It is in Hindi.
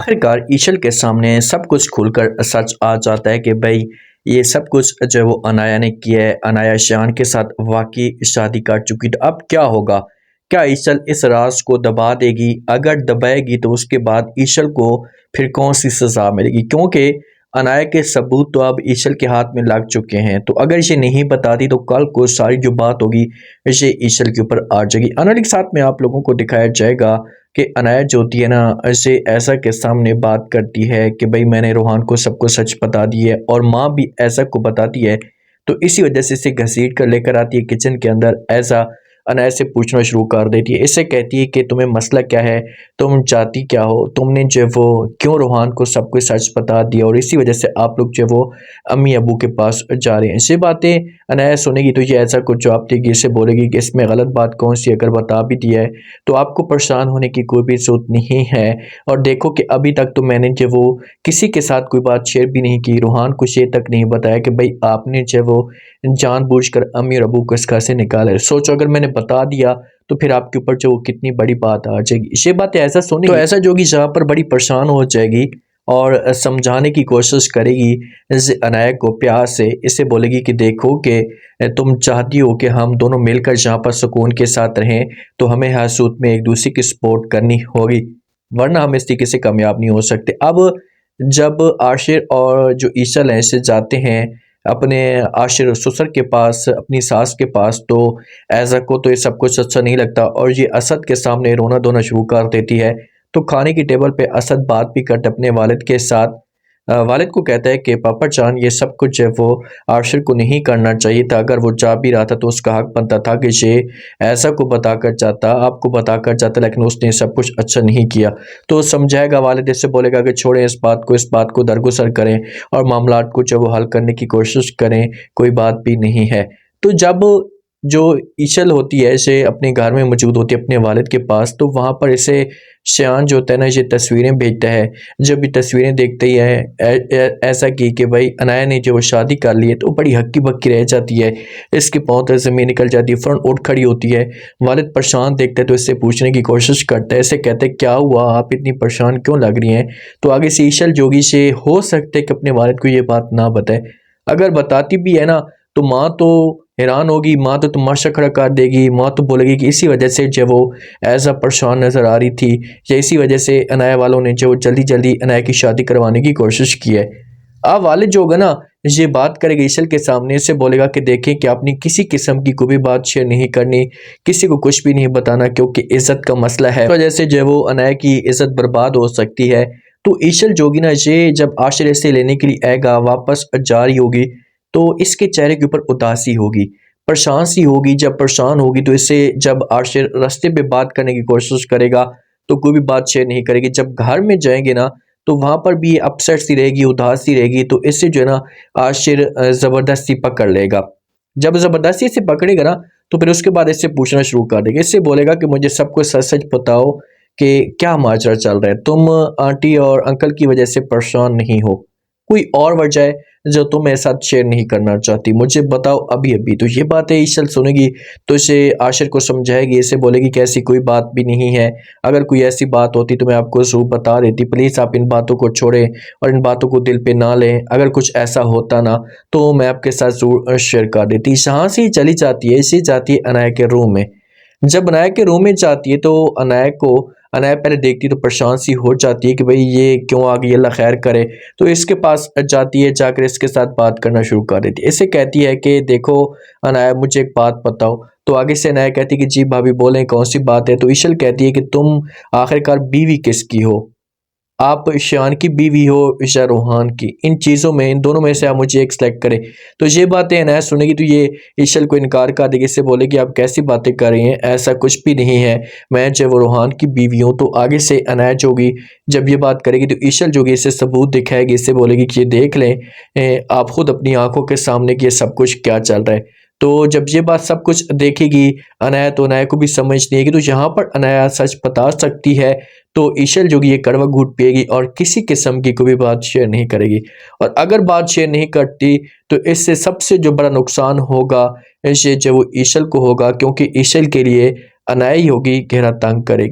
आखिरकार ईशल के सामने सब कुछ खुलकर सच आ जाता है कि भाई ये सब कुछ जो है वो अनाया ने किया है। अनाया शान के साथ वाकई शादी कर चुकी, तो अब क्या होगा? क्या ईशल इस राज को दबा देगी? अगर दबाएगी तो उसके बाद ईशल को फिर कौन सी सजा मिलेगी? क्योंकि अनाया के सबूत तो अब ईशल के हाथ में लग चुके हैं, तो अगर इसे नहीं बताती तो कल को सारी जो बात होगी इसे ईशल के ऊपर आ जाएगी। अनाया के साथ में आप लोगों को दिखाया जाएगा कि अनाया जो होती है ना, ऐसे ऐसा के सामने बात करती है कि भाई मैंने रोहान को सबको सच बता दी है, और माँ भी ऐसा को बताती है। तो इसी वजह से इसे घसीट कर लेकर आती है किचन के अंदर। ऐसा अनाया से पूछना शुरू कर देती है। इससे कहती है कि तुम्हें मसला क्या है, तुम चाहती क्या हो, तुमने जो है वो क्यों रोहान को सब कुछ सच बता दिया, और इसी वजह से आप लोग जो है वो अम्मी अबू के पास जा रहे हैं। ये बातें अनाया सुनेगी तो ये ऐसा कुछ जवाब देगी, इससे बोलेगी कि इसमें गलत बात कौन सी, अगर बता भी दिया है तो आपको परेशान होने की कोई भी जरूरत नहीं है। और देखो कि अभी तक तो मैंने जो वो किसी के साथ कोई बात शेयर भी नहीं की, रूहान को ये तक नहीं बताया कि भाई आपने जो वो जानबूझकर अम्मी और अबू को इस घर से निकाला है। सोचो अगर मैंने बता दिया तो फिर आपके ऊपर जो कितनी बड़ी बात आ जाएगी। ये बातें ऐसा सुनेगी तो ऐसा जोगी जहाँ पर बड़ी परेशान हो जाएगी और समझाने की कोशिश करेगी इस अनाया को प्यार से। इससे बोलेगी कि देखो कि तुम चाहती हो कि हम दोनों मिलकर जहाँ पर सुकून के साथ रहें, तो हमें हर सूरत में एक दूसरे की सपोर्ट करनी होगी, वरना हम इस तरीके से कामयाब नहीं हो सकते। अब जब आशिर और जो ईशल हैं से जाते हैं अपने आशिर ससुर के पास, अपनी सास के पास, तो ऐसा को तो ये सब कुछ अच्छा नहीं लगता और ये असद के सामने रोना धोना शुरू कर देती है। तो खाने की टेबल पे असद बात भी करते अपने वालिद के साथ। वालिद को कहता है कि पापा जान ये सब कुछ है वो आशिर को नहीं करना चाहिए था, अगर वो जा भी रहा था तो उसका हक बनता था कि ये ऐसा को बताकर जाता, आपको बताकर जाता, लेकिन उसने सब कुछ अच्छा नहीं किया। तो समझाएगा वालिद, इससे बोलेगा कि छोड़ें इस बात को दरगुजर करें और मामलात को जो वो हल करने की कोशिश करें, कोई बात भी नहीं है। तो जब जो ईशल होती है इसे अपने घर में मौजूद होती है अपने वालिद के पास, तो वहाँ पर इसे शान जो होता है ना ये तस्वीरें भेजता है। जब ये तस्वीरें देखते ही है ऐसा कि भाई अनाया ने जो वो शादी कर ली है, तो बड़ी हक्की बक्की रह जाती है, इसके पाँव तले ज़मीन निकल जाती है, फ़ौरन उठ खड़ी होती है। वालिद परेशान देखते हैं तो इससे पूछने की कोशिश करता है। इससे कहते हैं क्या हुआ, आप इतनी परेशान क्यों लग रही हैं? तो आगे से ईशल जोगी से हो सकता है कि अपने वालिद को ये बात ना बताए, अगर बताती भी है ना तो माँ तो हैरान होगी, माँ तो तमाशा खड़ा कर देगी। माँ तो बोलेगी कि इसी वजह से जो वो ऐसा परेशान नज़र आ रही थी, या इसी वजह से अनाया वालों ने जो जल्दी जल्दी अनाया की शादी करवाने की कोशिश की है। अब वालिद जो होगा ना ये बात करेगा ईशल के सामने, से बोलेगा कि देखें कि आपने किसी किस्म की कोई भी बात शेयर नहीं करनी, किसी को कुछ भी नहीं बताना, क्योंकि इज्जत का मसला है, वजह से जो वो अनाया की इज्जत बर्बाद हो सकती है। तो ईशल जोगी ना ये जब आशिर से लेने के लिए आएगा, वापस जा रही होगी, तो इसके चेहरे के ऊपर उदासी होगी, परेशान सी होगी। जब परेशान होगी तो इससे जब आशिर रास्ते पे बात करने की कोशिश करेगा तो कोई भी बात शेयर नहीं करेगी। जब घर में जाएंगे ना तो वहाँ पर भी अपसेट सी रहेगी, उदास सी रहेगी, तो इससे जो है ना आशिर ज़बरदस्ती पकड़ लेगा। जब ज़बरदस्ती से पकड़ेगा ना तो फिर उसके बाद इससे पूछना शुरू कर देगा। इससे बोलेगा कि मुझे सब कुछ सच सच बताओ कि क्या माजरा चल रहा है, तुम आंटी और अंकल की वजह से परेशान नहीं हो, कोई और वजह है जो तुम मेरे साथ शेयर नहीं करना चाहती, मुझे बताओ अभी अभी। तो ये बातें ईशल सुनेगी तो इसे आशिर को समझाएगी, इसे बोलेगी कि ऐसी कोई बात भी नहीं है, अगर कोई ऐसी बात होती तो मैं आपको ज़रूर बता देती, प्लीज़ आप इन बातों को छोड़ें और इन बातों को दिल पे ना लें, अगर कुछ ऐसा होता ना तो मैं आपके साथ ज़रूर शेयर कर देती। यहाँ से ही चली जाती है, इसे जाती है अनाया के रूम में। जब अनाया के रूम में जाती है तो अनाया पहले देखती तो परेशान सी हो जाती है कि भाई ये क्यों आ गई, अल्लाह खैर करे। तो इसके पास जाती है, जाकर इसके साथ बात करना शुरू कर देती है। इससे कहती है कि देखो अनाया मुझे एक बात बताओ। तो आगे से अनाया कहती है कि जी भाभी बोलें कौन सी बात है। तो ईशल कहती है कि तुम आखिरकार बीवी किसकी हो, आप शान की बीवी हो या रोहान की, इन चीज़ों में इन दोनों में से आप मुझे एक सेलेक्ट करें। तो ये बातें अनाया सुनेगी तो ये ईशल को इनकार कर देगी, इससे बोलेगी आप कैसी बातें कर रही हैं, ऐसा कुछ भी नहीं है, मैं जो वो रोहान की बीवी हूँ। तो आगे से अनाया जोगी जब ये बात करेगी तो ईशल जोगी इसे सबूत दिखाएगी, इससे बोलेगी कि ये देख लें आप खुद अपनी आंखों के सामने कि ये सब कुछ क्या चल रहा है। तो जब ये बात सब कुछ देखेगी अनाया, तो अनाया को भी समझ नहीं आएगी, तो यहाँ पर अनाया सच बता सकती है। तो ईशल जो कि ये कड़वा घूट पिएगी और किसी किस्म की कोई भी बात शेयर नहीं करेगी, और अगर बात शेयर नहीं करती तो इससे सबसे जो बड़ा नुकसान होगा ये जो वो ईशल को होगा, क्योंकि ईशल के लिए अनाया ही होगी, गहरा तंग करेगी।